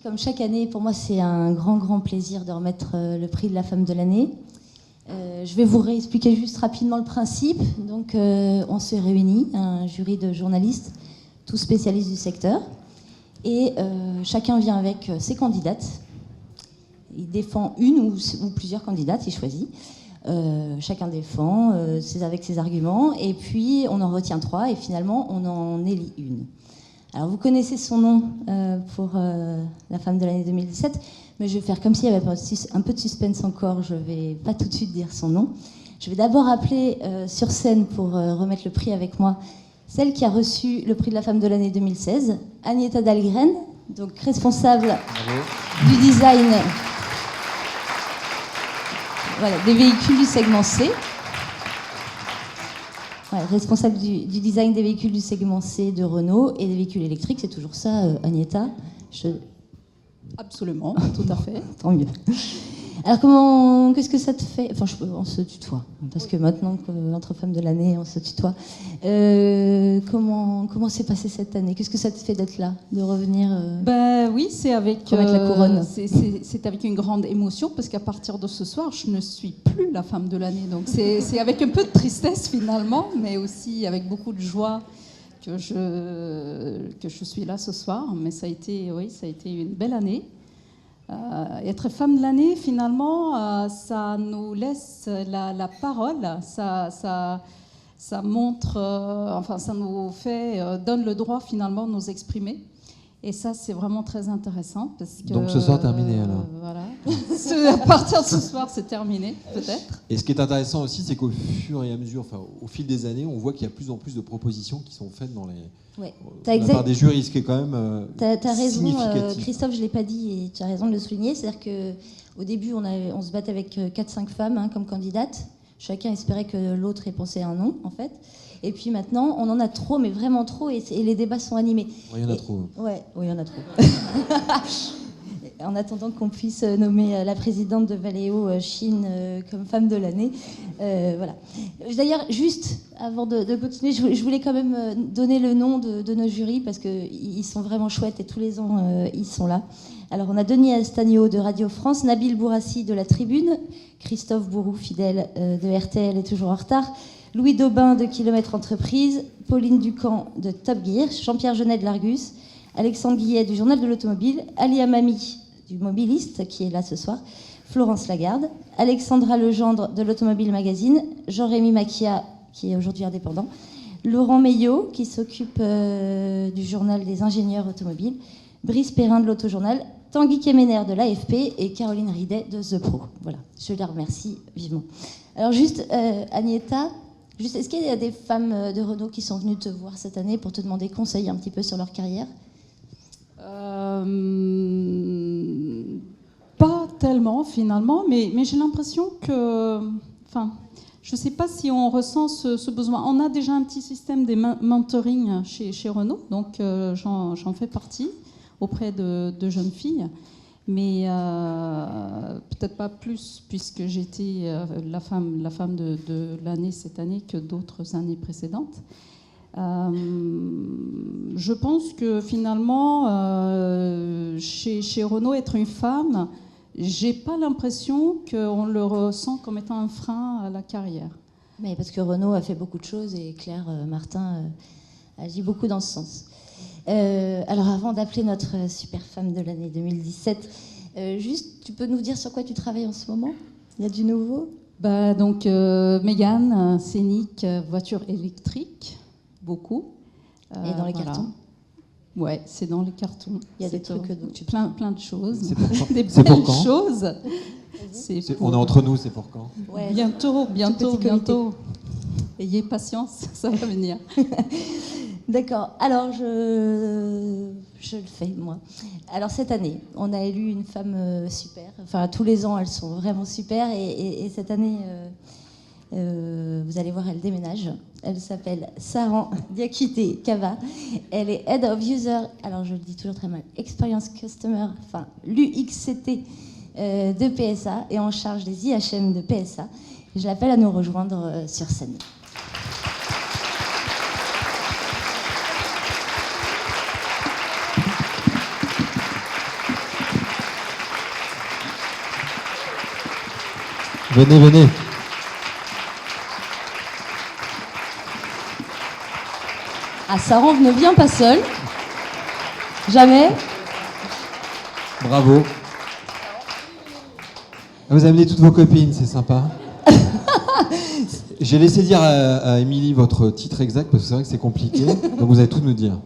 comme chaque année, pour moi, c'est un grand plaisir de remettre le prix de la femme de l'année. Je vais vous réexpliquer juste rapidement le principe. Donc, on se réunit, un jury de journalistes, tous spécialistes du secteur, et chacun vient avec ses candidates. Il défend une ou plusieurs candidates, il choisit. Chacun défend avec ses arguments, et puis on en retient 3, et finalement on en élit une. Alors vous connaissez son nom pour la femme de l'année 2017, mais je vais faire comme s'il y avait un peu de suspense encore, je ne vais pas tout de suite dire son nom. Je vais d'abord appeler sur scène pour remettre le prix avec moi celle qui a reçu le prix de la femme de l'année 2016, Agneta Dahlgren, donc responsable du design des véhicules du segment C. Responsable du design des véhicules du segment C de Renault et des véhicules électriques, c'est toujours ça, Agneta? Absolument, tout à fait. Tant mieux. Alors qu'est-ce que ça te fait? Enfin, on se tutoie, parce que maintenant, entre femmes de l'année, on se tutoie. Comment s'est passé cette année? Qu'est-ce que ça te fait d'être là, de revenir Oui, c'est avec la couronne. C'est avec une grande émotion, parce qu'à partir de ce soir, je ne suis plus la femme de l'année. Donc c'est avec un peu de tristesse finalement, mais aussi avec beaucoup de joie que je suis là ce soir. Mais ça a été une belle année. Être femme de l'année, finalement, ça nous laisse la parole, ça montre, ça nous donne le droit finalement de nous exprimer. Et ça, c'est vraiment très intéressant. Parce que, donc ce soir, terminé alors. Voilà. À partir de ce soir, c'est terminé, peut-être. Et ce qui est intéressant aussi, c'est qu'au fur et à mesure, au fil des années, on voit qu'il y a plus en plus de propositions qui sont faites de la part des jurys, ce qui est quand même t'as raison, significatif. Christophe, je ne l'ai pas dit et tu as raison de le souligner. C'est-à-dire qu'au début, on se battait avec 4-5 femmes comme candidates. Chacun espérait que l'autre ait pensé un nom, en fait. Et puis maintenant, on en a trop, mais vraiment trop, et les débats sont animés. Il y en a trop. Oui, il y en a trop. En attendant qu'on puisse nommer la présidente de Valeo Chine comme femme de l'année. Voilà. D'ailleurs, juste avant de continuer, je voulais quand même donner le nom de nos jurys, parce qu'ils sont vraiment chouettes et tous les ans, ils sont là. Alors, on a Denis Astagno de Radio France, Nabil Bourassi de La Tribune, Christophe Bourou, fidèle de RTL et toujours en retard, Louis Daubin de Kilomètre Entreprise, Pauline Ducamp de Top Gear, Jean-Pierre Jeunet de l'Argus, Alexandre Guillet du Journal de l'Automobile, Ali Amami du Mobiliste, qui est là ce soir, Florence Lagarde, Alexandra Legendre de l'Automobile Magazine, Jean-Rémy Maquia, qui est aujourd'hui indépendant, Laurent Meillot, qui s'occupe du Journal des ingénieurs automobiles, Brice Perrin de l'Autojournal, Tanguy Kemener de l'AFP et Caroline Ridet de The Pro. Voilà, je les remercie vivement. Alors juste, Agneta, est-ce qu'il y a des femmes de Renault qui sont venues te voir cette année pour te demander conseil un petit peu sur leur carrière? Pas tellement finalement, mais j'ai l'impression que... je ne sais pas si on ressent ce besoin. On a déjà un petit système des mentoring chez Renault, donc j'en fais partie auprès de jeunes filles, mais peut-être pas plus, puisque j'étais la femme de l'année cette année que d'autres années précédentes. Je pense que finalement, chez Renault, être une femme, j'ai pas l'impression qu'on le ressent comme étant un frein à la carrière. Mais parce que Renault a fait beaucoup de choses et Claire Martin agit beaucoup dans ce sens. Alors avant d'appeler notre super femme de l'année 2017, juste, tu peux nous dire sur quoi tu travailles en ce moment? Il y a du nouveau? Donc Mégane, Scénic, voiture électrique, beaucoup. Et dans les cartons? Ouais, c'est dans les cartons. Il y a des trucs dont tu plein de choses. Des belles choses. On est entre nous, c'est pour quand? Ouais, bientôt. Ayez patience, ça va venir. D'accord. Alors, je le fais, moi. Alors, cette année, on a élu une femme super. Enfin, tous les ans, elles sont vraiment super. Et cette année, vous allez voir, elle déménage. Elle s'appelle Saran Diakité Kava. Elle est Head of User, alors je le dis toujours très mal, Experience Customer, enfin l'UXCT de PSA, et en charge des IHM de PSA. Je l'appelle à nous rejoindre sur scène. Venez, venez. Ah, Saran ne vient pas seul. Jamais. Bravo. Vous amenez toutes vos copines, c'est sympa. J'ai laissé dire à Émilie votre titre exact parce que c'est vrai que c'est compliqué. Donc vous allez tout nous dire.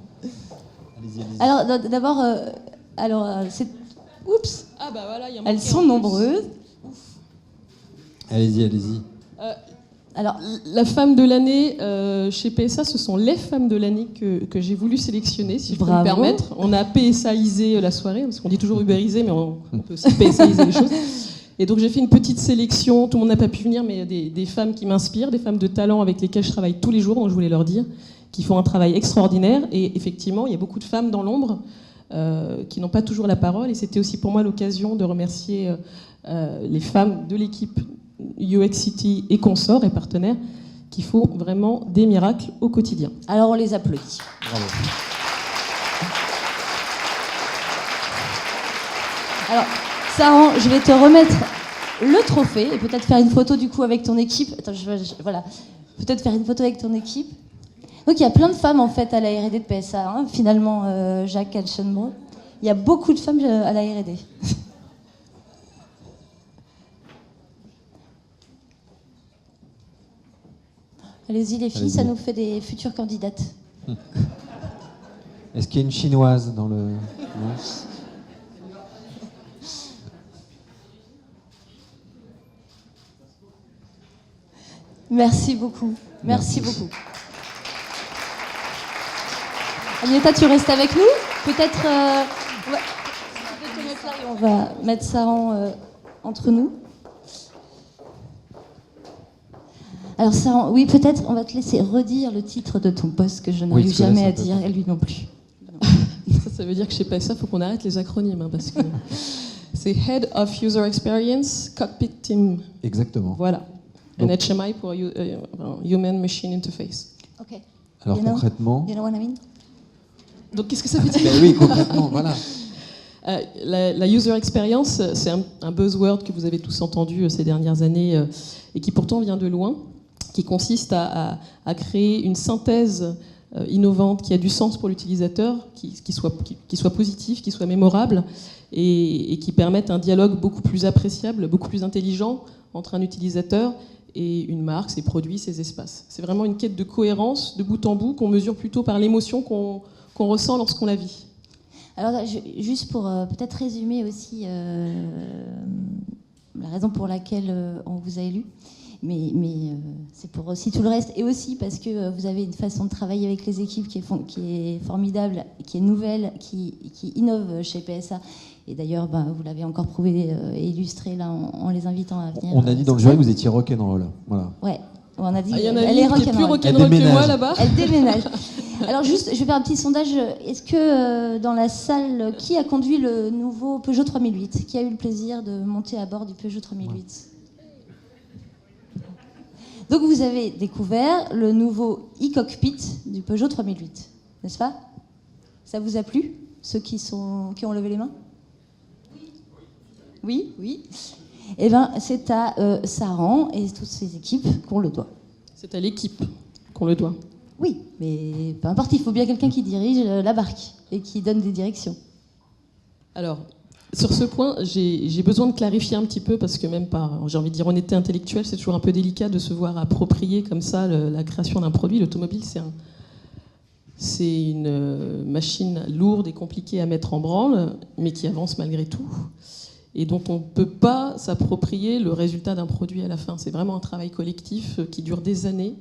Allez-y, allez-y. Alors d'abord, c'est... Oups. Ah bah voilà, elles sont nombreuses. Allez-y, allez-y. Alors, la femme de l'année chez PSA, ce sont les femmes de l'année que j'ai voulu sélectionner, si je peux me permettre. On a PSAisé la soirée, parce qu'on dit toujours Uberisé, mais on peut aussi PSAiser les choses. Et donc j'ai fait une petite sélection, tout le monde n'a pas pu venir, mais des femmes qui m'inspirent, des femmes de talent avec lesquelles je travaille tous les jours, donc je voulais leur dire, qui font un travail extraordinaire. Et effectivement, il y a beaucoup de femmes dans l'ombre qui n'ont pas toujours la parole. Et c'était aussi pour moi l'occasion de remercier les femmes de l'équipe UX City et consorts et partenaires qui font vraiment des miracles au quotidien. Alors on les applaudit. Bravo. Alors, Saran, je vais te remettre le trophée et peut-être faire une photo du coup avec ton équipe. Attends, voilà. Peut-être faire une photo avec ton équipe. Donc il y a plein de femmes en fait à la R&D de PSA, hein, finalement, Jacques Alchenbro. Il y a beaucoup de femmes à la R&D. Allez-y les filles, ça nous fait des futures candidates. Est-ce qu'il y a une chinoise dans le... Non. Merci beaucoup. Merci beaucoup. Agneta, tu restes avec nous? Peut-être... on va mettre Saran entre nous. Alors Saran, oui, peut-être on va te laisser redire le titre de ton poste que je n'arrive jamais à dire, et lui non plus. Ça veut dire que chez PSA, il faut qu'on arrête les acronymes, hein, parce que c'est Head of User Experience Cockpit Team. Exactement. Voilà. Un HMI pour Human Machine Interface. Ok. Alors concrètement... You know what I mean? Donc qu'est-ce que ça veut dire? Ben oui, concrètement, voilà. La user experience, c'est un buzzword que vous avez tous entendu ces dernières années et qui pourtant vient de loin, qui consiste à créer une synthèse innovante qui a du sens pour l'utilisateur, qui soit positif, qui soit mémorable et qui permette un dialogue beaucoup plus appréciable, beaucoup plus intelligent entre un utilisateur et une marque, ses produits, ses espaces. C'est vraiment une quête de cohérence de bout en bout qu'on mesure plutôt par l'émotion qu'on ressent lorsqu'on la vit. Alors, juste pour peut-être résumer aussi la raison pour laquelle on vous a élu, mais c'est pour aussi tout le reste, et aussi parce que vous avez une façon de travailler avec les équipes qui est formidable, qui est nouvelle, qui innove chez PSA. Et d'ailleurs, vous l'avez encore prouvé et illustré là, en les invitant à venir. On a dit dans le jury que vous étiez rock'n'roll. Voilà. Ouais, on a dit il y en a elle est qui est plus rock'n'roll que moi là-bas. Elle déménage. Alors juste, je vais faire un petit sondage. Est-ce que dans la salle, qui a conduit le nouveau Peugeot 3008? Qui a eu le plaisir de monter à bord du Peugeot 3008? Ouais. Donc vous avez découvert le nouveau e-cockpit du Peugeot 3008, n'est-ce pas? Ça vous a plu? Ceux qui ont levé les mains? Oui, oui. Eh bien, c'est à Saran et toutes ses équipes qu'on le doit. C'est à l'équipe qu'on le doit. Oui, mais peu importe, il faut bien quelqu'un qui dirige la barque et qui donne des directions. Alors, sur ce point, j'ai besoin de clarifier un petit peu, parce que même par, j'ai envie de dire, honnêteté intellectuelle, c'est toujours un peu délicat de se voir approprier comme ça la création d'un produit. L'automobile, c'est une machine lourde et compliquée à mettre en branle, mais qui avance malgré tout, et dont on ne peut pas s'approprier le résultat d'un produit à la fin. C'est vraiment un travail collectif qui dure des années,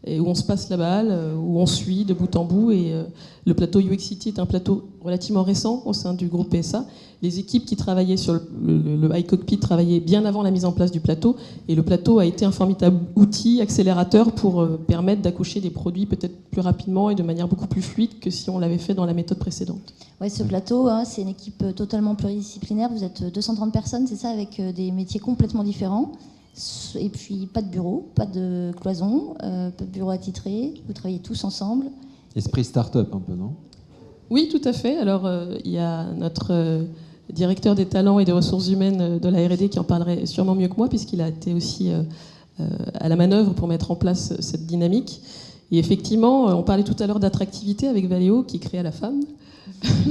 et où on se passe la balle, où on suit de bout en bout. Et le plateau UX City est un plateau relativement récent au sein du groupe PSA. Les équipes qui travaillaient sur le iCockpit travaillaient bien avant la mise en place du plateau, et le plateau a été un formidable outil accélérateur pour permettre d'accoucher des produits peut-être plus rapidement et de manière beaucoup plus fluide que si on l'avait fait dans la méthode précédente. Ouais, ce plateau, c'est une équipe totalement pluridisciplinaire. Vous êtes 230 personnes, c'est ça, avec des métiers complètement différents. Et puis pas de bureau, pas de cloison, pas de bureau attitré. Vous travaillez tous ensemble. Esprit start-up un peu, non? Oui, tout à fait. Alors il y a notre directeur des talents et des ressources humaines de la R&D, qui en parlerait sûrement mieux que moi, puisqu'il a été aussi à la manœuvre pour mettre en place cette dynamique. Et effectivement, on parlait tout à l'heure d'attractivité avec Valeo, qui crée à la femme.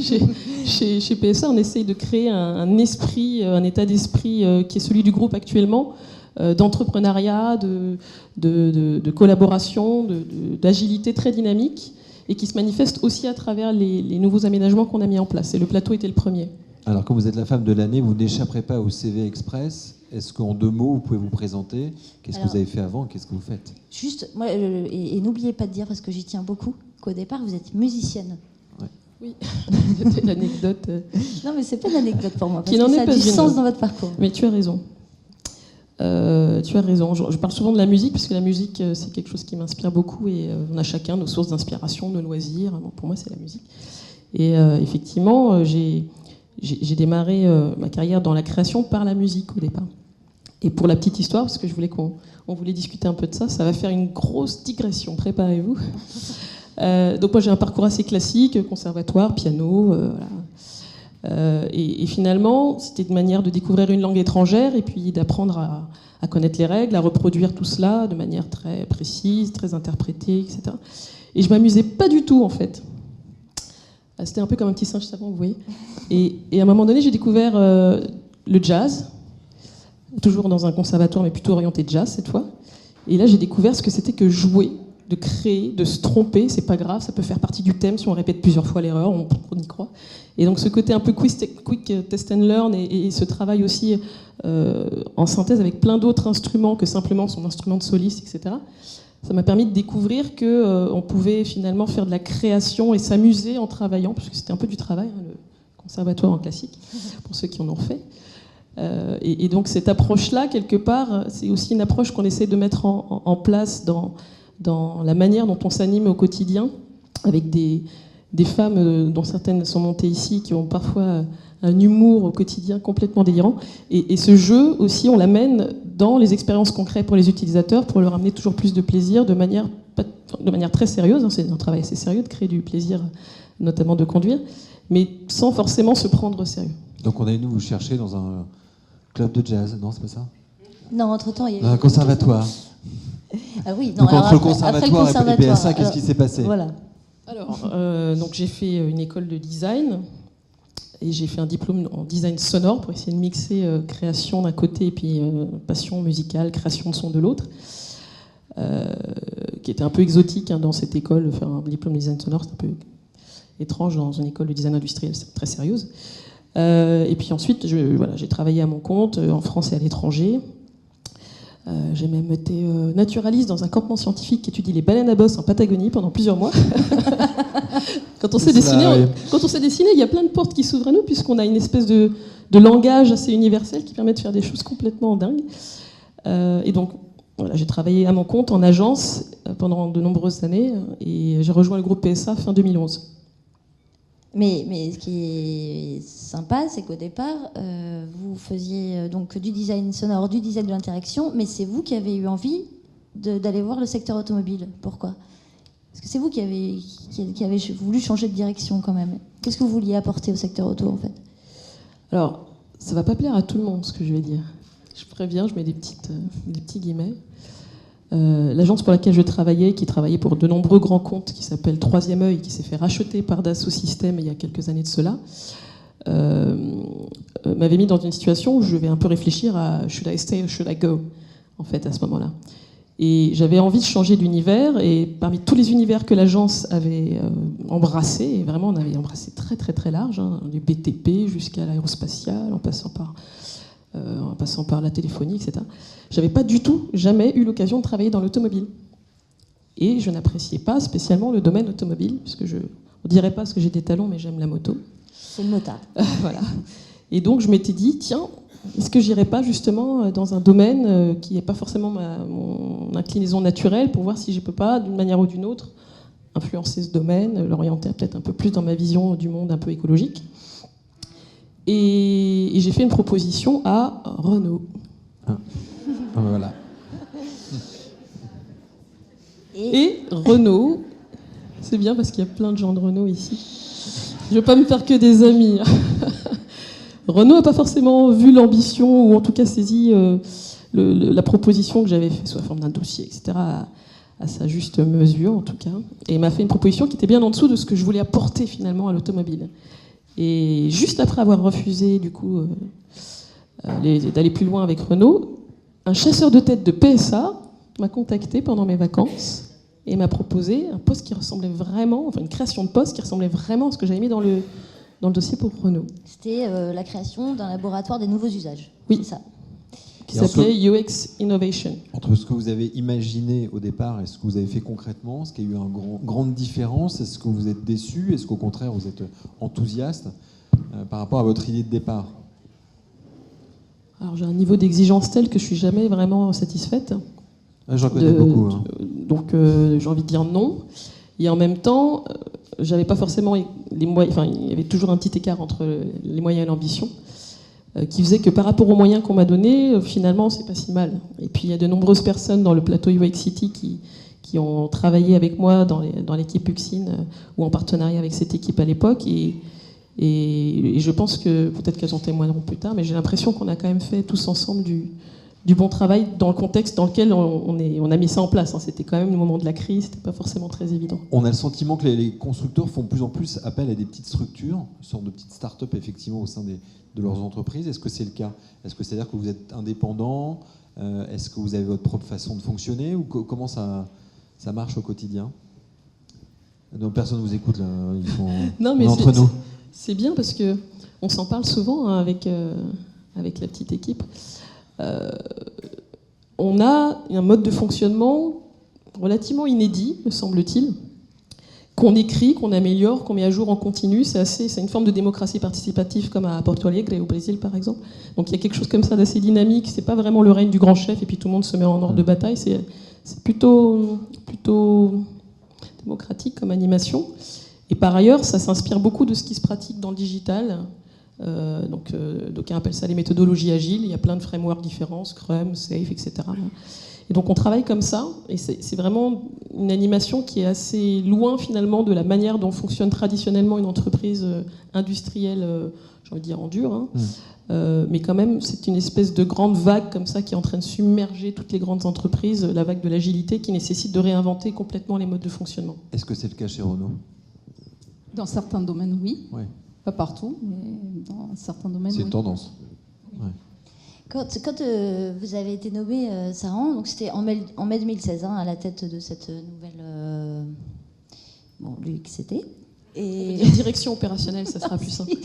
Chez PSA, on essaye de créer un esprit, un état d'esprit qui est celui du groupe actuellement, d'entrepreneuriat, de collaboration, d'agilité très dynamique, et qui se manifeste aussi à travers les nouveaux aménagements qu'on a mis en place. Et le plateau était le premier. Alors, comme vous êtes la femme de l'année, vous n'échapperez pas au CV Express. Est-ce qu'en 2 mots, vous pouvez vous présenter? Qu'est-ce que vous avez fait avant? Qu'est-ce que vous faites? Juste, moi, et n'oubliez pas de dire, parce que j'y tiens beaucoup, qu'au départ, vous êtes musicienne. Ouais. Oui, c'était l'anecdote. Non, mais c'est pas une anecdote pour moi, parce qui n'en que ça est a pas du une. sens dans votre parcours. Mais tu as raison. Tu as raison. Je parle souvent de la musique, parce que la musique, c'est quelque chose qui m'inspire beaucoup, et on a chacun nos sources d'inspiration, nos loisirs. Bon, pour moi, c'est la musique. Et effectivement, j'ai démarré ma carrière dans la création par la musique au départ. Et pour la petite histoire, parce que je voulais qu'on voulait discuter un peu de ça, ça va faire une grosse digression, préparez-vous. Donc moi j'ai un parcours assez classique, conservatoire, piano, voilà. Et finalement, c'était une manière de découvrir une langue étrangère et puis d'apprendre à connaître les règles, à reproduire tout cela de manière très précise, très interprétée, etc. Et je m'amusais pas du tout en fait. C'était un peu comme un petit singe savant, vous voyez. Et à un moment donné, j'ai découvert le jazz, toujours dans un conservatoire, mais plutôt orienté jazz cette fois. Et là, j'ai découvert ce que c'était que jouer, de créer, de se tromper. C'est pas grave, ça peut faire partie du thème si on répète plusieurs fois l'erreur, on y croit. Et donc ce côté un peu quick test and learn et ce travail aussi en synthèse avec plein d'autres instruments que simplement son instrument de soliste, etc. Ça m'a permis de découvrir qu'on pouvait finalement faire de la création et s'amuser en travaillant, parce que c'était un peu du travail, hein, le conservatoire en classique, pour ceux qui en ont fait. Et donc cette approche-là, quelque part, c'est aussi une approche qu'on essaie de mettre en place dans la manière dont on s'anime au quotidien, avec des femmes dont certaines sont montées ici, qui ont parfois un humour au quotidien complètement délirant. Et ce jeu aussi, on l'amène dans les expériences concrètes pour les utilisateurs, pour leur amener toujours plus de plaisir, de manière très sérieuse. Hein, c'est un travail assez sérieux de créer du plaisir, notamment de conduire, mais sans forcément se prendre au sérieux. Donc on a nous vous chercher dans un club de jazz, non, c'est pas ça? Non, entre-temps, il y a eu... Un conservatoire. Ah oui, non, donc alors entre le conservatoire et PSA, qu'est-ce qui s'est passé? Voilà. Alors, donc j'ai fait une école de design et j'ai fait un diplôme en design sonore pour essayer de mixer création d'un côté et puis passion musicale, création de son de l'autre, qui était un peu exotique hein, dans cette école. Faire un diplôme de design sonore, c'est un peu étrange dans une école de design industriel, c'est très sérieuse. Et puis ensuite, j'ai travaillé à mon compte en France et à l'étranger. J'ai même été naturaliste dans un campement scientifique qui étudie les baleines à bosse en Patagonie pendant plusieurs mois. Quand on s'est dessiné, il y a plein de portes qui s'ouvrent à nous, puisqu'on a une espèce de langage assez universel qui permet de faire des choses complètement dingues. Et donc, voilà, j'ai travaillé à mon compte en agence pendant de nombreuses années, et j'ai rejoint le groupe PSA fin 2011. Mais ce qui est sympa, c'est qu'au départ, vous faisiez donc du design sonore, du design de l'interaction, mais c'est vous qui avez eu envie d'aller voir le secteur automobile. Pourquoi? Parce que c'est vous qui avez voulu changer de direction quand même. Qu'est-ce que vous vouliez apporter au secteur auto en fait? Alors, ça ne va pas plaire à tout le monde ce que je vais dire. Je préviens, je mets des petits guillemets. L'agence pour laquelle je travaillais, qui travaillait pour de nombreux grands comptes, qui s'appelle Troisième Œil, qui s'est fait racheter par Dassault Systèmes il y a quelques années de cela, m'avait mis dans une situation où je vais un peu réfléchir à should I stay or should I go, en fait, à ce moment-là. Et j'avais envie de changer d'univers, et parmi tous les univers que l'agence avait embrassés, et vraiment on avait embrassé très très très large, hein, du BTP jusqu'à l'aérospatial, en passant par la téléphonie, etc. J'avais pas du tout, jamais eu l'occasion de travailler dans l'automobile. Et je n'appréciais pas spécialement le domaine automobile, puisque on dirait pas parce que j'ai des talons, mais j'aime la moto. C'est le motard. Voilà. Et donc je m'étais dit, tiens, est-ce que j'irais pas justement dans un domaine qui n'est pas forcément mon inclinaison naturelle, pour voir si je peux pas, d'une manière ou d'une autre, influencer ce domaine, l'orienter peut-être un peu plus dans ma vision du monde un peu écologique. Et j'ai fait une proposition à Renault. Voilà. Et Renault, c'est bien parce qu'il y a plein de gens de Renault ici. Je ne veux pas me faire que des amis. Renault n'a pas forcément vu l'ambition, ou en tout cas saisi la proposition que j'avais faite sous la forme d'un dossier, etc., à sa juste mesure en tout cas, et m'a fait une proposition qui était bien en dessous de ce que je voulais apporter finalement à l'automobile. Et juste après avoir refusé du coup d'aller plus loin avec Renault, un chasseur de tête de PSA m'a contacté pendant mes vacances et m'a proposé un poste qui ressemblait vraiment, enfin une création de poste qui ressemblait vraiment à ce que j'avais mis dans le dossier pour Renault. C'était la création d'un laboratoire des nouveaux usages. Oui. C'est ça. Qui s'appelait UX Innovation. Entre ce que vous avez imaginé au départ et ce que vous avez fait concrètement, est-ce qu'il y a eu une grande différence? Est-ce que vous êtes déçu? Est-ce qu'au contraire vous êtes enthousiaste par rapport à votre idée de départ? Alors j'ai un niveau d'exigence tel que je suis jamais vraiment satisfaite. J'en connais beaucoup. Hein. Donc j'ai envie de dire non. Et en même temps, j'avais pas forcément les moyens. Enfin, il y avait toujours un petit écart entre les moyens et l'ambition, qui faisait que par rapport aux moyens qu'on m'a donnés, finalement, c'est pas si mal. Et puis il y a de nombreuses personnes dans le plateau UX City qui ont travaillé avec moi dans l'équipe Uxine ou en partenariat avec cette équipe à l'époque. Et je pense que peut-être qu'elles en témoigneront plus tard, mais j'ai l'impression qu'on a quand même fait tous ensemble du bon travail dans le contexte dans lequel on a mis ça en place. C'était quand même le moment de la crise, c'était pas forcément très évident. On a le sentiment que les constructeurs font de plus en plus appel à des petites structures, une sorte de petites start-up effectivement au sein de leurs entreprises. Est-ce que c'est le cas? Est-ce que c'est-à-dire que vous êtes indépendant? Est-ce que vous avez votre propre façon de fonctionner? Ou comment ça marche au quotidien? Donc personne ne vous écoute là, ils sont non, mais entre nous. C'est bien parce qu'on s'en parle souvent avec la petite équipe. On a un mode de fonctionnement relativement inédit, me semble-t-il, qu'on écrit, qu'on améliore, qu'on met à jour en continu. C'est une forme de démocratie participative comme à Porto Alegre et au Brésil par exemple. Donc il y a quelque chose comme ça d'assez dynamique. C'est pas vraiment le règne du grand chef et puis tout le monde se met en ordre de bataille. C'est plutôt démocratique comme animation. Et par ailleurs, ça s'inspire beaucoup de ce qui se pratique dans le digital. D'aucuns appellent ça les méthodologies agiles. Il y a plein de frameworks différents, Scrum, Safe, etc. Et donc on travaille comme ça, et c'est vraiment une animation qui est assez loin finalement de la manière dont fonctionne traditionnellement une entreprise industrielle, j'ai envie de dire en dur. Mais quand même, c'est une espèce de grande vague comme ça qui est en train de submerger toutes les grandes entreprises, la vague de l'agilité qui nécessite de réinventer complètement les modes de fonctionnement. Est-ce que c'est le cas chez Renault? Dans certains domaines, oui. Ouais. Pas partout, mais dans certains domaines, c'est oui. une tendance. Ouais. Quand vous avez été nommé, Saran, donc c'était en mai 2016, à la tête de cette nouvelle l'UXCT. Et direction opérationnelle, ça sera plus simple.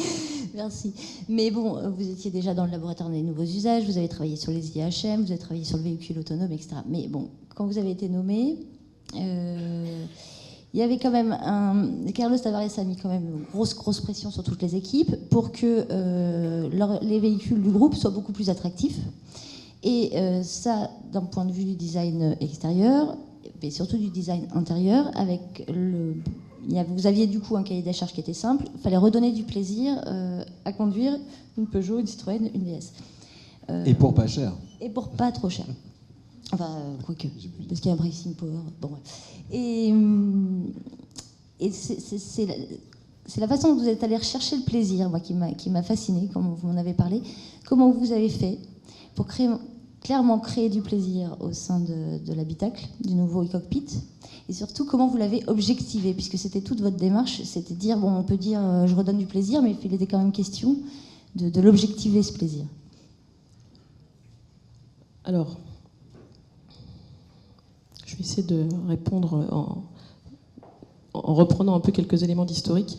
Merci. Mais bon, vous étiez déjà dans le laboratoire des nouveaux usages, vous avez travaillé sur les IHM, vous avez travaillé sur le véhicule autonome, etc. Mais bon, quand vous avez été nommé, il y avait quand même Carlos Tavares a mis quand même une grosse pression sur toutes les équipes pour que les véhicules du groupe soient beaucoup plus attractifs. Et ça, d'un point de vue du design extérieur, mais surtout du design intérieur, vous aviez du coup un cahier des charges qui était simple. Il fallait redonner du plaisir à conduire une Peugeot, une Citroën, une VS. Et pour pas cher. Et pour pas trop cher. Enfin, quoique, parce qu'il y a un pricing power. Bon, ouais. Et c'est la façon dont vous êtes allé rechercher le plaisir, moi, qui m'a fascinée, comme vous m'en avez parlé. Comment vous avez fait pour clairement créer du plaisir au sein de l'habitacle, du nouveau e-cockpit, et surtout comment vous l'avez objectivé, puisque c'était toute votre démarche, c'était dire, bon, on peut dire je redonne du plaisir, mais il était quand même question de l'objectiver, ce plaisir. Alors, je vais essayer de répondre en reprenant un peu quelques éléments d'historique.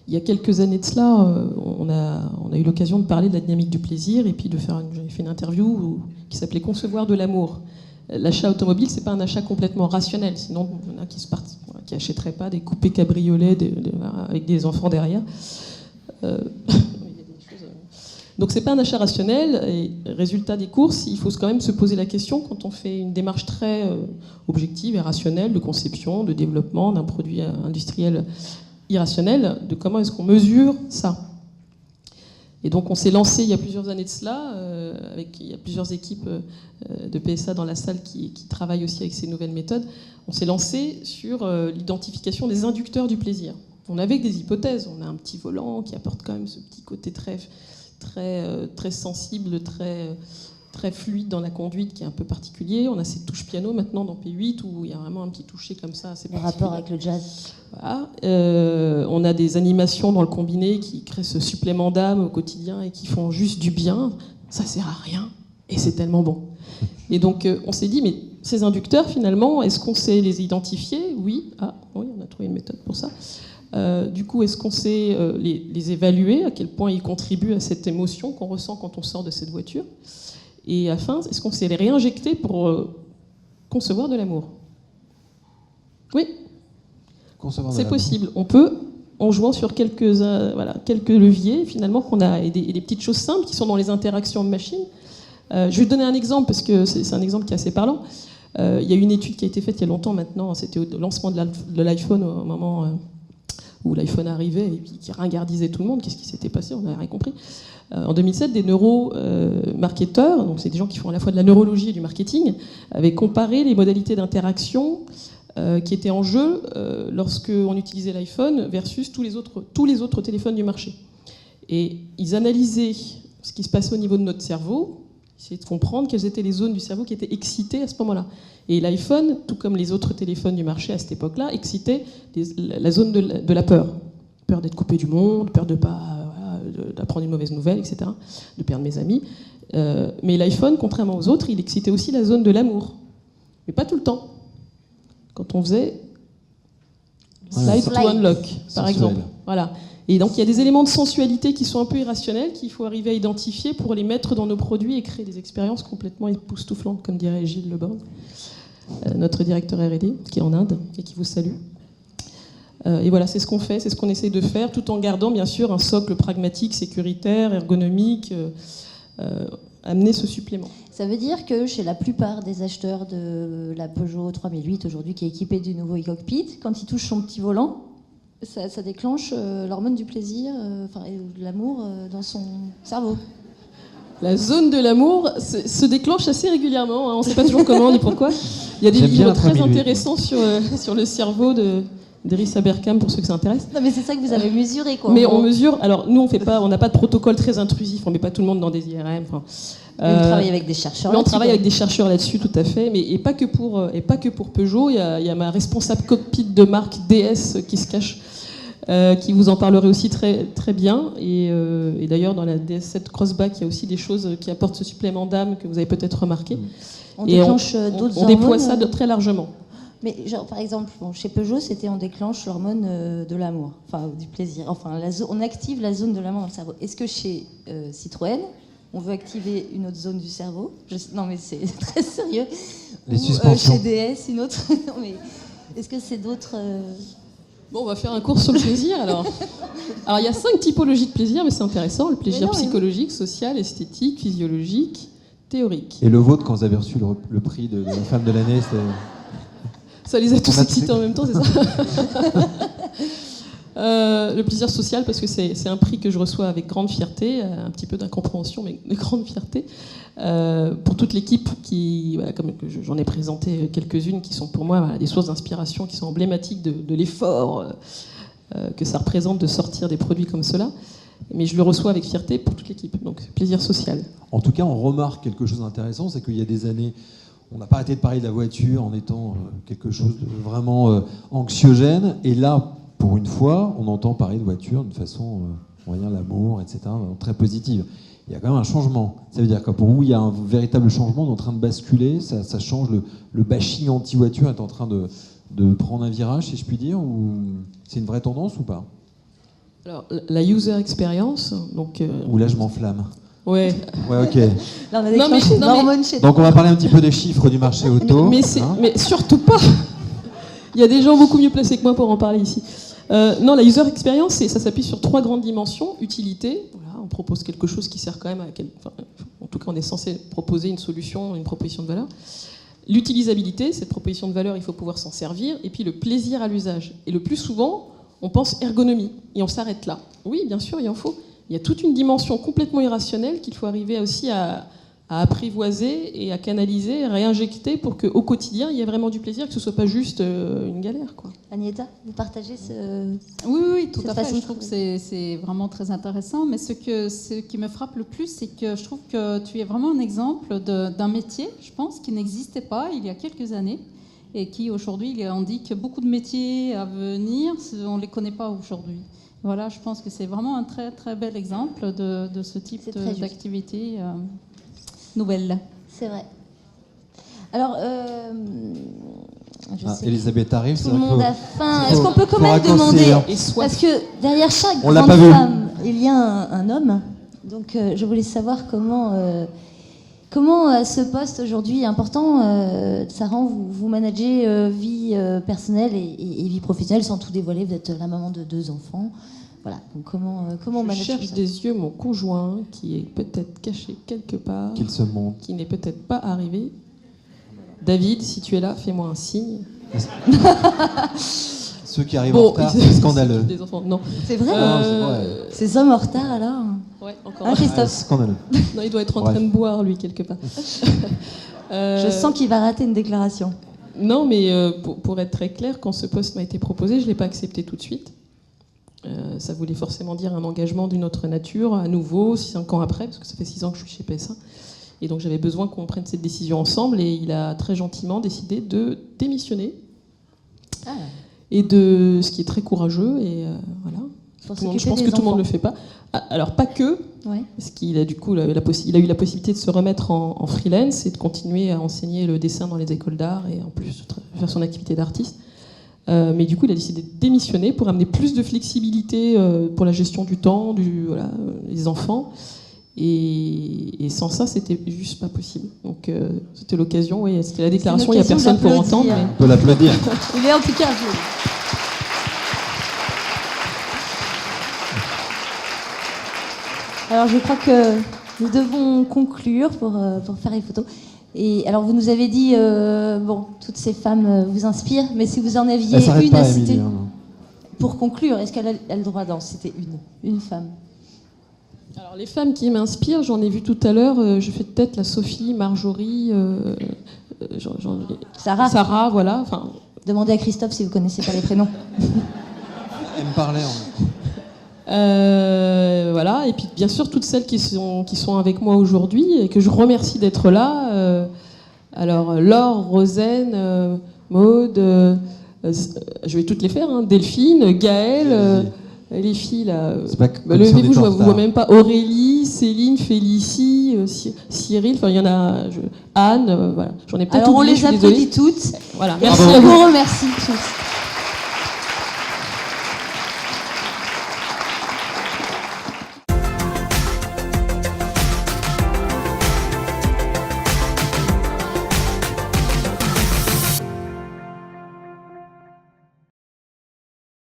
Il y a quelques années de cela, on a eu l'occasion de parler de la dynamique du plaisir et puis j'avais fait une interview qui s'appelait « Concevoir de l'amour ». L'achat automobile, c'est pas un achat complètement rationnel, sinon il y en a qui achèteraient pas des coupés cabriolets avec des enfants derrière. Donc c'est pas un achat rationnel, et résultat des courses, il faut quand même se poser la question, quand on fait une démarche très objective et rationnelle de conception, de développement d'un produit industriel irrationnel, de comment est-ce qu'on mesure ça. Et donc on s'est lancé il y a plusieurs années de cela, il y a plusieurs équipes de PSA dans la salle qui travaillent aussi avec ces nouvelles méthodes. On s'est lancé sur l'identification des inducteurs du plaisir. On avait des hypothèses. On a un petit volant qui apporte quand même ce petit côté très sensible, très fluide dans la conduite qui est un peu particulier. On a ces touches piano maintenant dans P8 où il y a vraiment un petit toucher comme ça assez particulier. Le rapport avec le jazz. Voilà. On a des animations dans le combiné qui créent ce supplément d'âme au quotidien et qui font juste du bien. Ça sert à rien et c'est tellement bon. Et donc on s'est dit, mais ces inducteurs finalement, est-ce qu'on sait les identifier ? Oui, oui, on a trouvé une méthode pour ça. Du coup, est-ce qu'on sait les évaluer, à quel point ils contribuent à cette émotion qu'on ressent quand on sort de cette voiture ? Et à la fin, est-ce qu'on sait les réinjecter pour concevoir de l'amour ? Oui, c'est possible. On peut, en jouant sur quelques leviers, finalement, qu'on a, et des petites choses simples qui sont dans les interactions machines. Je vais vous donner un exemple, parce que c'est un exemple qui est assez parlant. Il y a une étude qui a été faite il y a longtemps maintenant, c'était au lancement de l'iPhone, au moment où l'iPhone arrivait et puis qui ringardisait tout le monde. Qu'est-ce qui s'était passé ? On n'avait rien compris. En 2007, des neuromarketeurs, donc c'est des gens qui font à la fois de la neurologie et du marketing, avaient comparé les modalités d'interaction qui étaient en jeu lorsqu'on utilisait l'iPhone versus tous les autres téléphones du marché. Et ils analysaient ce qui se passait au niveau de notre cerveau, essayaient de comprendre quelles étaient les zones du cerveau qui étaient excitées à ce moment-là. Et l'iPhone, tout comme les autres téléphones du marché à cette époque-là, excitait la zone de la peur. Peur d'être coupé du monde, peur de pas... d'apprendre une mauvaise nouvelle, etc., de perdre mes amis. Mais l'iPhone, contrairement aux autres, il excitait aussi la zone de l'amour. Mais pas tout le temps. Quand on faisait slide to unlock, par exemple. Voilà. Et donc il y a des éléments de sensualité qui sont un peu irrationnels, qu'il faut arriver à identifier pour les mettre dans nos produits et créer des expériences complètement époustouflantes, comme dirait Gilles Leborgne, notre directeur R&D, qui est en Inde et qui vous salue. Et voilà, c'est ce qu'on fait, c'est ce qu'on essaie de faire, tout en gardant bien sûr un socle pragmatique, sécuritaire, ergonomique, amener ce supplément. Ça veut dire que chez la plupart des acheteurs de la Peugeot 3008 aujourd'hui, qui est équipée du nouveau e-cockpit, quand ils touchent son petit volant, ça déclenche l'hormone du plaisir, de l'amour dans son cerveau. La zone de l'amour se déclenche assez régulièrement, hein. On ne sait pas toujours comment ni pourquoi. Il y a des livres très intéressants sur le cerveau d'Iris Aberkam, pour ceux que ça intéresse. Non, mais c'est ça que vous avez mesuré, quoi. Mais on mesure. Alors, nous, on n'a pas de protocole très intrusif. On ne met pas tout le monde dans des IRM. On travaille avec des chercheurs. Mais on travaille avec des chercheurs là-dessus, tout à fait. Et pas que pour Peugeot. Il y a ma responsable cockpit de marque DS qui se cache, qui vous en parlerait aussi très, très bien. Et d'ailleurs, dans la DS7 Crossback, il y a aussi des choses qui apportent ce supplément d'âme que vous avez peut-être remarqué. On déclenche d'autres hormones. On déploie ça très largement. Mais genre, par exemple, chez Peugeot, c'était on déclenche l'hormone de l'amour, du plaisir. On active la zone de l'amour dans le cerveau. Est-ce que chez Citroën, on veut activer une autre zone du cerveau ? Non, mais c'est très sérieux. Les suspensions. Chez DS, une autre. Non, mais est-ce que c'est d'autres Bon, on va faire un cours sur le plaisir alors. Alors, il y a 5 typologies de plaisir, mais c'est intéressant. Le plaisir psychologique, social, esthétique, physiologique, théorique. Et le vôtre, quand vous avez reçu le prix de la femme de l'année, c'était... Ça les a tous excités en même temps, c'est ça. Le plaisir social, parce que c'est un prix que je reçois avec grande fierté, un petit peu d'incompréhension, mais de grande fierté, pour toute l'équipe qui, comme j'en ai présenté quelques-unes, qui sont pour moi des sources d'inspiration, qui sont emblématiques de l'effort que ça représente de sortir des produits comme cela. Mais je le reçois avec fierté pour toute l'équipe, donc plaisir social. En tout cas, on remarque quelque chose d'intéressant, c'est qu'il y a des années, on n'a pas arrêté de parler de la voiture en étant quelque chose de vraiment anxiogène. Et là, pour une fois, on entend parler de voiture d'une façon, on va dire, l'amour, etc., très positive. Il y a quand même un changement. Ça veut dire que pour vous, il y a un véritable changement, on est en train de basculer, ça change, le bashing anti-voiture est en train de prendre un virage, si je puis dire, ou c'est une vraie tendance ou pas ? Alors, la user experience, donc... Ou là, je m'enflamme. Ouais, ok. Là, on a déclenché une hormone chez Donc on va parler un petit peu des chiffres du marché auto. Mais surtout pas. Il y a des gens beaucoup mieux placés que moi pour en parler ici. Non, la user experience, ça s'appuie sur 3 grandes dimensions. Utilité, voilà, on propose quelque chose qui sert quand même en tout cas, on est censé proposer une solution, une proposition de valeur. L'utilisabilité, cette proposition de valeur, il faut pouvoir s'en servir. Et puis le plaisir à l'usage. Et le plus souvent, on pense ergonomie et on s'arrête là. Oui, bien sûr, il en faut. Il y a toute une dimension complètement irrationnelle qu'il faut arriver aussi à apprivoiser et à canaliser, à réinjecter pour qu'au quotidien, il y ait vraiment du plaisir, que ce ne soit pas juste une galère, quoi. Agneta, vous partagez Oui, tout cette à fait. façon de Je trouve que c'est vraiment très intéressant. Mais ce qui me frappe le plus, c'est que je trouve que tu es vraiment un exemple d'un métier, je pense, qui n'existait pas il y a quelques années et qui aujourd'hui, il indique beaucoup de métiers à venir, on ne les connaît pas aujourd'hui. Voilà, je pense que c'est vraiment un très très bel exemple de ce type d'activité nouvelle. C'est vrai. Alors, Elisabeth arrive. Tout le monde a faim. Est-ce qu'on peut quand même demander, parce que derrière chaque grande femme, il y a un homme. Donc, je voulais savoir comment ce poste aujourd'hui est important. Sarah, vous managez vie personnelle et vie professionnelle sans tout dévoiler. Vous êtes la maman de 2 enfants. Voilà. Donc comment on manage ça ? Je cherche des yeux mon conjoint qui est peut-être caché quelque part, qu'il se montre, qui n'est peut-être pas arrivé. David, si tu es là, fais-moi un signe. Ceux qui arrivent en retard, c'est scandaleux. Des enfants. Non. C'est vrai. Ces hommes en retard alors. Ouais, encore. Ah, Christophe. Scandaleux. Non, il doit être en train de boire lui quelque part. Je sens qu'il va rater une déclaration. Non, mais pour être très clair, quand ce poste m'a été proposé, je ne l'ai pas accepté tout de suite. Ça voulait forcément dire un engagement d'une autre nature, à nouveau, 5 ans après, parce que ça fait 6 ans que je suis chez PSA. Et donc j'avais besoin qu'on prenne cette décision ensemble, et il a très gentiment décidé de démissionner. Et ce qui est très courageux, et voilà. Je pense que tout le monde ne le fait pas. Alors pas que, parce qu'il a du coup il a eu la possibilité de se remettre en freelance et de continuer à enseigner le dessin dans les écoles d'art et en plus faire son activité d'artiste. Mais du coup, il a décidé de démissionner pour amener plus de flexibilité pour la gestion du temps, les enfants. Et sans ça, c'était juste pas possible. Donc, c'était l'occasion, c'était la déclaration. Il n'y a personne pour entendre. Mais... On peut l'applaudir. Il est en tout cas applaudi. Alors, je crois que nous devons conclure pour faire les photos. Et alors, vous nous avez dit, toutes ces femmes vous inspirent, mais si vous en aviez une à citer, pour conclure, est-ce qu'elle a le droit d'en citer une femme ? Alors, les femmes qui m'inspirent, j'en ai vu tout à l'heure, je fais peut-être la Sophie, Marjorie, Sarah, voilà. Enfin... Demandez à Christophe si vous ne connaissez pas les prénoms. Elle me parlait. Voilà, et puis bien sûr toutes celles qui sont avec moi aujourd'hui et que je remercie d'être là. Alors Laure, Rosen, Maude, je vais toutes les faire, hein, Delphine, Gaëlle, les filles là. Levez-vous, je ne vois même pas. Aurélie, Céline, Félicie, Cyril, enfin il y en a. Anne, voilà. J'en ai peut-être oublié. Alors on les applaudit toutes. Voilà, merci à vous. On vous remercie tous.